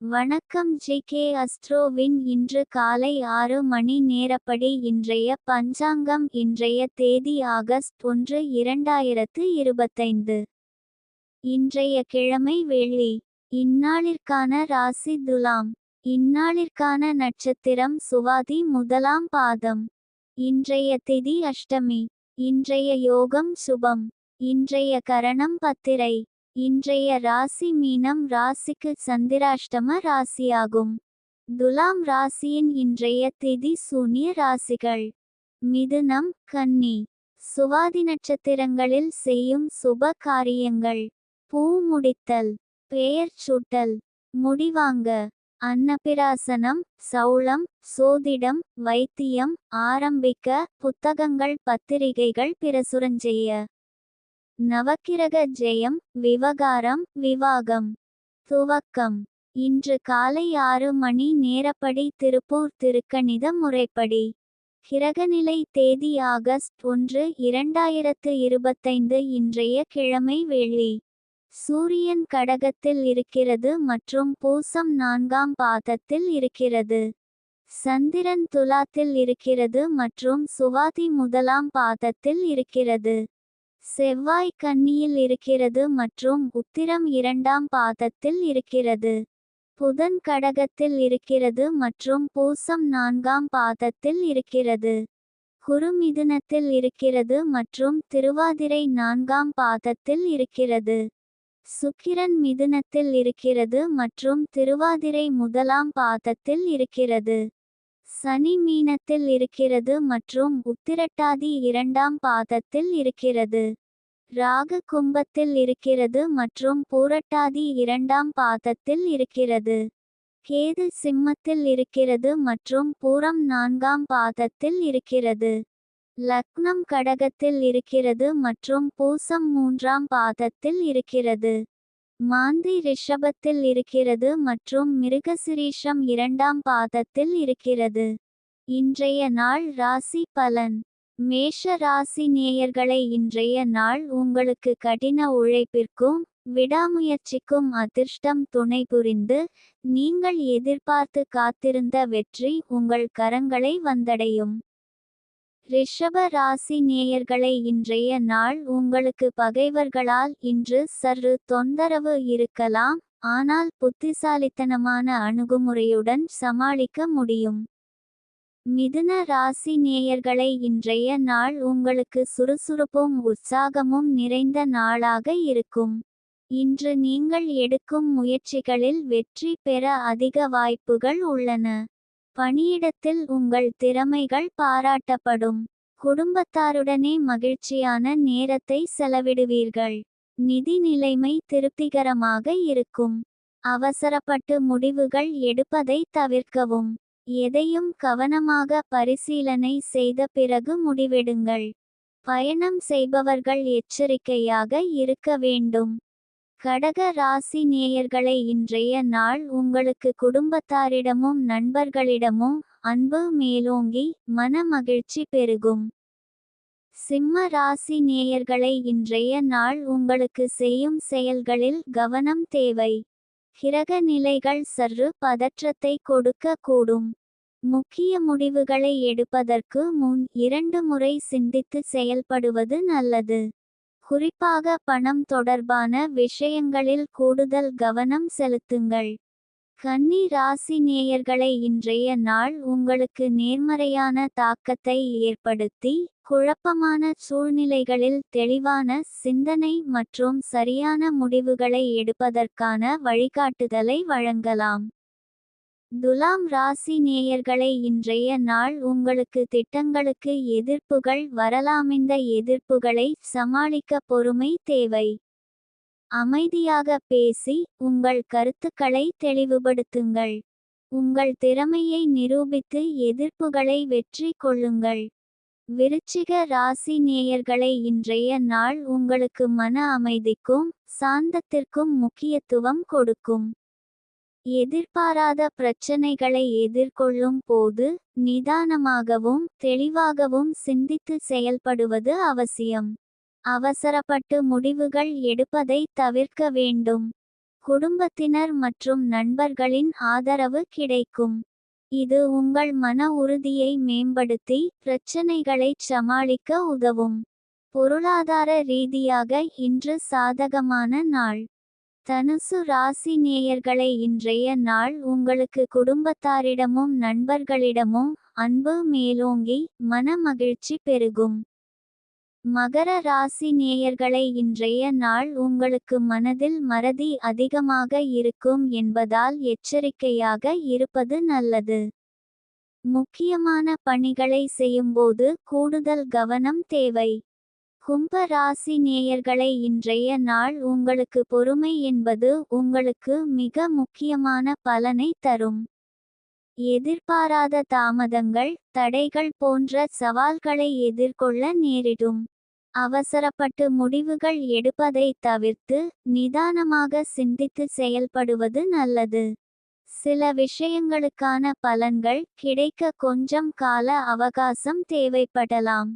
வணக்கம் ஜி.கே. அஸ்ட்ரோவின் இன்று காலை 6 மணி நேரப்படி இன்றைய பஞ்சாங்கம். இன்றைய தேதி ஆகஸ்ட் 1, 2025. இன்றைய கிழமை வெள்ளி. இந்நாளிற்கான ராசி துலாம். இந்நாளிற்கான நட்சத்திரம் சுவாதி முதலாம் பாதம். இன்றைய திதி அஷ்டமி. இன்றைய யோகம் சுபம். இன்றைய கரணம் பத்திரை. இன்றைய ராசி மீனம் ராசிக்கு சந்திராஷ்டம ராசியாகும். துலாம் ராசியின் இன்றைய திதி சூன்ய ராசிகள்: மிதுனம், கன்னி. சுவாதி நட்சத்திரங்களில் செய்யும் சுப காரியங்கள்: பூ முடித்தல், பெயர் சூட்டல், முடிவாங்க, அன்னபிராசனம், சௌளம், சோதிடம், வைத்தியம், ஆரம்பிக்க, புத்தகங்கள், பத்திரிகைகள் பிரசுரஞ்செய்ய. நவக்கிரக ஜெயம், விவகாரம், விவாகம், துவக்கம். இன்று காலை 6 மணி நேரப்படி திருப்பூர் திருக்கணித முறைப்படி. கிரகநிலை தேதி ஆகஸ்ட் 1, 2025. இன்றைய கிழமை வெள்ளி. சூரியன் கடகத்தில் இருக்கிறது மற்றும் பூசம் 4ஆம் பாதத்தில் இருக்கிறது. சந்திரன் துலாத்தில் இருக்கிறது மற்றும் சுவாதி முதலாம் பாதத்தில் இருக்கிறது. செவ்வாய் கன்னியில் இருக்கிறது மற்றும் உத்திரம் 2ஆம் பாதத்தில் இருக்கிறது. புதன் கடகத்தில் இருக்கிறது மற்றும் பூசம் 4ஆம் பாதத்தில் இருக்கிறது. குரு மிதுனத்தில் இருக்கிறது மற்றும் திருவாதிரை 4ஆம் பாதத்தில் இருக்கிறது. சுக்கிரன் மிதுனத்தில் இருக்கிறது மற்றும் திருவாதிரை முதலாம் பாதத்தில் இருக்கிறது. சனி மீனத்தில் இருக்கிறது மற்றும் உத்திரட்டாதி 2ஆம் பாதத்தில் இருக்கிறது. ராகு கும்பத்தில் இருக்கிறது மற்றும் பூரட்டாதி 2ஆம் பாதத்தில் இருக்கிறது. கேது சிம்மத்தில் இருக்கிறது மற்றும் பூரம் 4ஆம் பாதத்தில் இருக்கிறது. லக்னம் கடகத்தில் இருக்கிறது மற்றும் பூசம் 3ஆம் பாதத்தில் இருக்கிறது. மாந்தி ரிஷபத்தில் இருக்கிறது மற்றும் மிருகசிரீஷம் 2ஆம் பாதத்தில் இருக்கிறது. இன்றைய நாள் ராசி பலன். மேஷ ராசி நேயர்களை, இன்றைய நாள் உங்களுக்கு கடின உழைப்பிற்கும் விடாமுயற்சிக்கும் அதிர்ஷ்டம் துணை புரிந்து நீங்கள் எதிர்பார்த்து காத்திருந்த வெற்றி உங்கள் கரங்களை வந்தடையும். ரிஷப ராசி நேயர்களை, இன்றைய நாள் உங்களுக்கு பகைவர்களால் இன்று சற்று தொந்தரவு இருக்கலாம், ஆனால் புத்திசாலித்தனமான அணுகுமுறையுடன் சமாளிக்க முடியும். மிதுன ராசி நேயர்களை, இன்றைய நாள் உங்களுக்கு சுறுசுறுப்பும் உற்சாகமும் நிறைந்த நாளாக இருக்கும். இன்று நீங்கள் எடுக்கும் முயற்சிகளில் வெற்றி பெற அதிக வாய்ப்புகள் உள்ளன. பணியிடத்தில் உங்கள் திறமைகள் பாராட்டப்படும். குடும்பத்தாருடனே மகிழ்ச்சியான நேரத்தை செலவிடுவீர்கள். நிதி நிலைமை திருப்திகரமாக இருக்கும். அவசரப்பட்டு முடிவுகள் எடுப்பதை தவிர்க்கவும். எதையும் கவனமாக பரிசீலனை செய்த பிறகு முடிவெடுங்கள். பயணம் செய்பவர்கள் எச்சரிக்கையாக இருக்க வேண்டும். கடக ராசி நேயர்களை, இன்றைய நாள் உங்களுக்கு குடும்பத்தாரிடமும் நண்பர்களிடமும் அன்பு மேலோங்கி மன மகிழ்ச்சி பெருகும். சிம்ம ராசி நேயர்களை, இன்றைய நாள் உங்களுக்கு செய்யும் செயல்களில் கவனம் தேவை. கிரக நிலைகள் சற்று பதற்றத்தை கொடுக்க கூடும். முக்கிய முடிவுகளை எடுப்பதற்கு முன் 2 முறை சிந்தித்து செயல்படுவது நல்லது. குறிப்பாக பணம் தொடர்பான விஷயங்களில் கூடுதல் கவனம் செலுத்துங்கள். கன்னி ராசி நேயர்களை, இன்றைய நாள் உங்களுக்கு நேர்மறையான தாக்கத்தை ஏற்படுத்தி குழப்பமான சூழ்நிலைகளில் தெளிவான சிந்தனை மற்றும் சரியான முடிவுகளை எடுப்பதற்கான வழிகாட்டுதலை வழங்கலாம். துலாம் ராசி நேயர்களை, இன்றைய நாள் உங்களுக்கு திட்டங்களுக்கு எதிர்ப்புகள் வரலாமிந்த எதிர்ப்புகளை சமாளிக்க பொறுமை தேவை. அமைதியாக பேசி உங்கள் கருத்துக்களை தெளிவுபடுத்துங்கள். உங்கள் திறமையை நிரூபித்து எதிர்ப்புகளை வெற்றி கொள்ளுங்கள். விருச்சிக ராசி நேயர்களை, இன்றைய நாள் உங்களுக்கு மன அமைதிக்கும் சாந்தத்திற்கும் முக்கியத்துவம் கொடுக்கும். எதிர்பாராத பிரச்சனைகளை எதிர்கொள்ளும் போது நிதானமாகவும் தெளிவாகவும் சிந்தித்து செயல்படுவது அவசியம். அவசரப்பட்டு முடிவுகள் எடுப்பதை தவிர்க்க வேண்டும். குடும்பத்தினர் மற்றும் நண்பர்களின் ஆதரவு கிடைக்கும். இது உங்கள் மன உறுதியை மேம்படுத்தி பிரச்சனைகளைச் சமாளிக்க உதவும். பொருளாதார ரீதியாக இன்று சாதகமான நாள். தனுசு ராசி நேயர்களே, இன்றைய நாள் உங்களுக்கு குடும்பத்தாரிடமும் நண்பர்களிடமும் அன்பு மேலோங்கி மன மகிழ்ச்சி பெருகும். மகர ராசி நேயர்களே, இன்றைய நாள் உங்களுக்கு மனதில் மறதி அதிகமாக இருக்கும் என்பதால் எச்சரிக்கையாக இருப்பது நல்லது. முக்கியமான பணிகளை செய்யும்போது கூடுதல் கவனம் தேவை. கும்ப ராசி நேயர்களே, இன்றைய நாள் உங்களுக்கு பொறுமை என்பது உங்களுக்கு மிக முக்கியமான பலனை தரும். எதிர்பாராத தாமதங்கள், தடைகள் போன்ற சவால்களை எதிர்கொள்ள நேரிடும். அவசரப்பட்டு முடிவுகள் எடுப்பதை தவிர்த்து நிதானமாக சிந்தித்து செயல்படுவது நல்லது. சில விஷயங்களுக்கான பலன்கள் கிடைக்க கொஞ்சம் கால அவகாசம் தேவைப்படலாம்.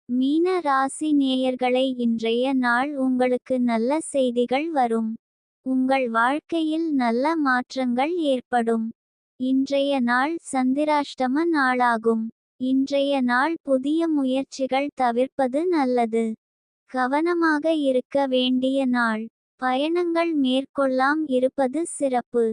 மீன ராசி நேயர்களே, இன்றைய நாள் உங்களுக்கு நல்ல செய்திகள் வரும். உங்கள் வாழ்க்கையில் நல்ல மாற்றங்கள் ஏற்படும். இன்றைய நாள் சந்திராஷ்டம நாளாகும். இன்றைய நாள் புதிய முயற்சிகள் தவிர்ப்பது நல்லது. கவனமாக இருக்க வேண்டிய நாள். பயணங்கள் மேற்கொள்ளாம் இருப்பது சிறப்பு.